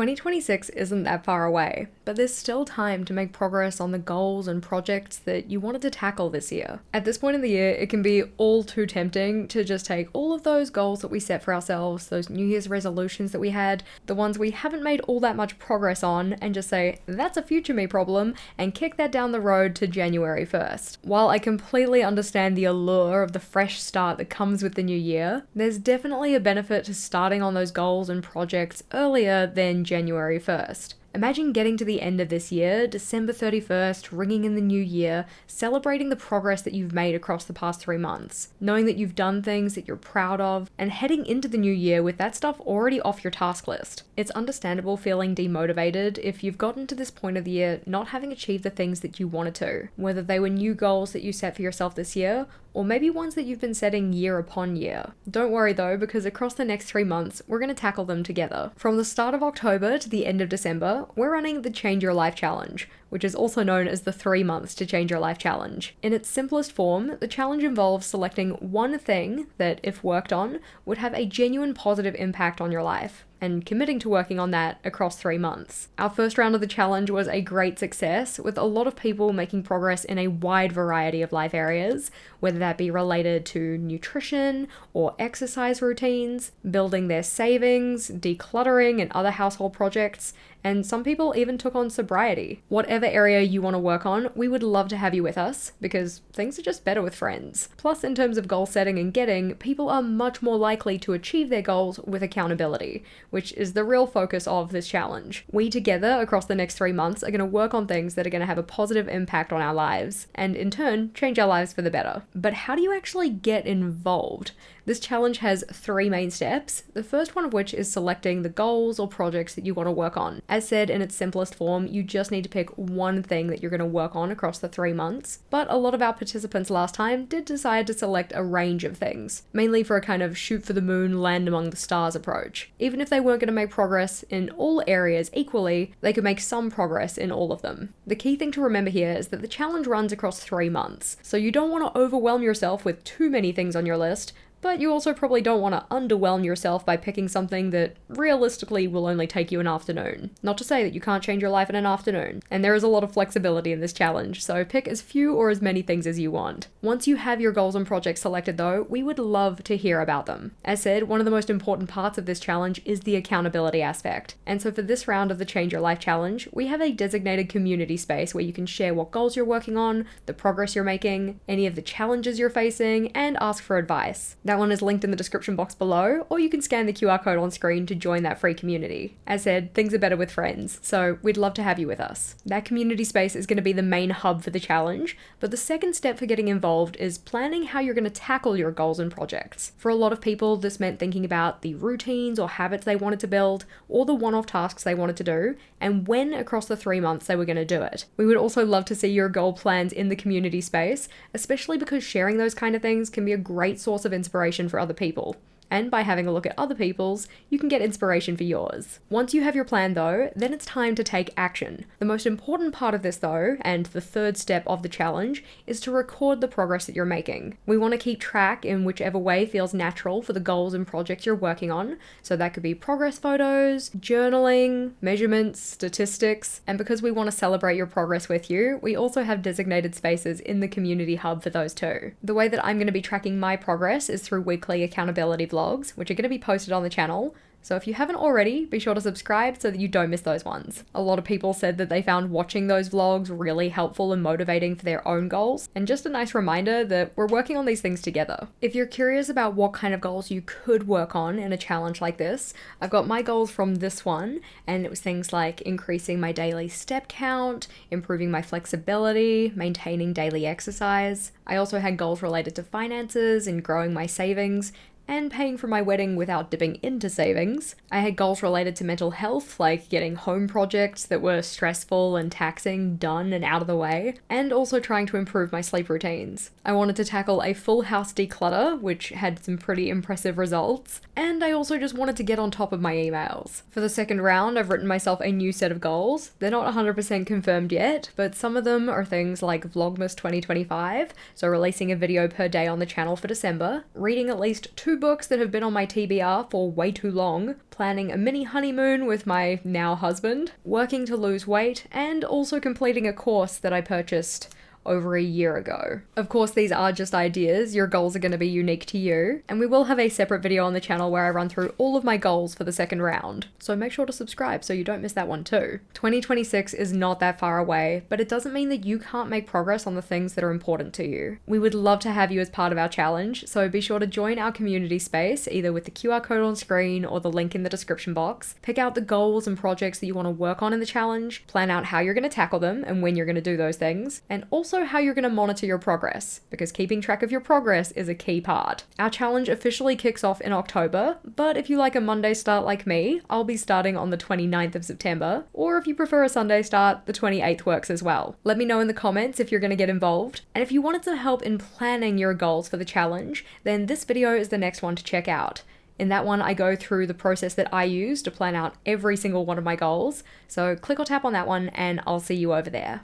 2026 isn't that far away, but there's still time to make progress on the goals and projects that you wanted to tackle this year. At this point in the year, it can be all too tempting to just take all of those goals that we set for ourselves, those New Year's resolutions that we had, the ones we haven't made all that much progress on, and just say, that's a future me problem, and kick that down the road to January 1st. While I completely understand the allure of the fresh start that comes with the new year, there's definitely a benefit to starting on those goals and projects earlier than January 1st. Imagine getting to the end of this year, December 31st, ringing in the new year, celebrating the progress that you've made across the past 3 months, knowing that you've done things that you're proud of, and heading into the new year with that stuff already off your task list. It's understandable feeling demotivated if you've gotten to this point of the year not having achieved the things that you wanted to, whether they were new goals that you set for yourself this year, or maybe ones that you've been setting year upon year. Don't worry though, because across the next 3 months, we're going to tackle them together. From the start of October to the end of December, we're running the Change Your Life Challenge, which is also known as the 3 months to change your life challenge. In its simplest form, the challenge involves selecting one thing that, if worked on, would have a genuine positive impact on your life, and committing to working on that across 3 months. Our first round of the challenge was a great success, with a lot of people making progress in a wide variety of life areas, whether that be related to nutrition or exercise routines, building their savings, decluttering and other household projects, and some people even took on sobriety. Whatever area you want to work on, we would love to have you with us, because things are just better with friends. Plus, in terms of goal setting and getting, people are much more likely to achieve their goals with accountability, which is the real focus of this challenge. We together, across the next 3 months, are going to work on things that are going to have a positive impact on our lives, and in turn, change our lives for the better. But how do you actually get involved? This challenge has 3 main steps, the first one of which is selecting the goals or projects that you want to work on. As said, in its simplest form, you just need to pick one thing that you're going to work on across the 3 months, but a lot of our participants last time did decide to select a range of things, mainly for a kind of shoot for the moon, land among the stars approach. Even if they weren't going to make progress in all areas equally, they could make some progress in all of them. The key thing to remember here is that the challenge runs across 3 months, so you don't want to overwhelm yourself with too many things on your list, but you also probably don't want to underwhelm yourself by picking something that realistically will only take you an afternoon. Not to say that you can't change your life in an afternoon, and there is a lot of flexibility in this challenge, so pick as few or as many things as you want. Once you have your goals and projects selected though, we would love to hear about them. As said, one of the most important parts of this challenge is the accountability aspect, and so for this round of the Change Your Life Challenge, we have a designated community space where you can share what goals you're working on, the progress you're making, any of the challenges you're facing, and ask for advice. That one is linked in the description box below, or you can scan the QR code on screen to join that free community. As said, things are better with friends, so we'd love to have you with us. That community space is going to be the main hub for the challenge, but the second step for getting involved is planning how you're going to tackle your goals and projects. For a lot of people, this meant thinking about the routines or habits they wanted to build, or the one-off tasks they wanted to do, and when across the 3 months they were going to do it. We would also love to see your goal plans in the community space, especially because sharing those kind of things can be a great source of inspiration for other people. And by having a look at other people's, you can get inspiration for yours. Once you have your plan though, then it's time to take action. The most important part of this though, and the third step of the challenge, is to record the progress that you're making. We want to keep track in whichever way feels natural for the goals and projects you're working on, so that could be progress photos, journaling, measurements, statistics, and because we want to celebrate your progress with you, we also have designated spaces in the community hub for those too. The way that I'm going to be tracking my progress is through weekly accountability vlogs, which are going to be posted on the channel. So if you haven't already, be sure to subscribe so that you don't miss those ones. A lot of people said that they found watching those vlogs really helpful and motivating for their own goals, and just a nice reminder that we're working on these things together. If you're curious about what kind of goals you could work on in a challenge like this, I've got my goals from this one, and it was things like increasing my daily step count, improving my flexibility, maintaining daily exercise. I also had goals related to finances and growing my savings, and paying for my wedding without dipping into savings. I had goals related to mental health, like getting home projects that were stressful and taxing done and out of the way, and also trying to improve my sleep routines. I wanted to tackle a full house declutter, which had some pretty impressive results, and I also just wanted to get on top of my emails. For the second round, I've written myself a new set of goals. They're not 100% confirmed yet, but some of them are things like Vlogmas 2025, so releasing a video per day on the channel for December, reading at least 2 books that have been on my TBR for way too long, planning a mini honeymoon with my now husband, working to lose weight, and also completing a course that I purchased over a year ago. Of course, these are just ideas. Your goals are going to be unique to you, and we will have a separate video on the channel where I run through all of my goals for the second round, so make sure to subscribe so you don't miss that one too. 2026 is not that far away, but it doesn't mean that you can't make progress on the things that are important to you. We would love to have you as part of our challenge, so be sure to join our community space either with the QR code on screen or the link in the description box. Pick out the goals and projects that you want to work on in the challenge, plan out how you're going to tackle them and when you're going to do those things, and also how you're going to monitor your progress, because keeping track of your progress is a key part. Our challenge officially kicks off in October, but if you like a Monday start like me, I'll be starting on the 29th of September, or if you prefer a Sunday start, the 28th works as well. Let me know in the comments if you're going to get involved, and if you wanted some help in planning your goals for the challenge, then this video is the next one to check out. In that one, I go through the process that I use to plan out every single one of my goals, so click or tap on that one and I'll see you over there.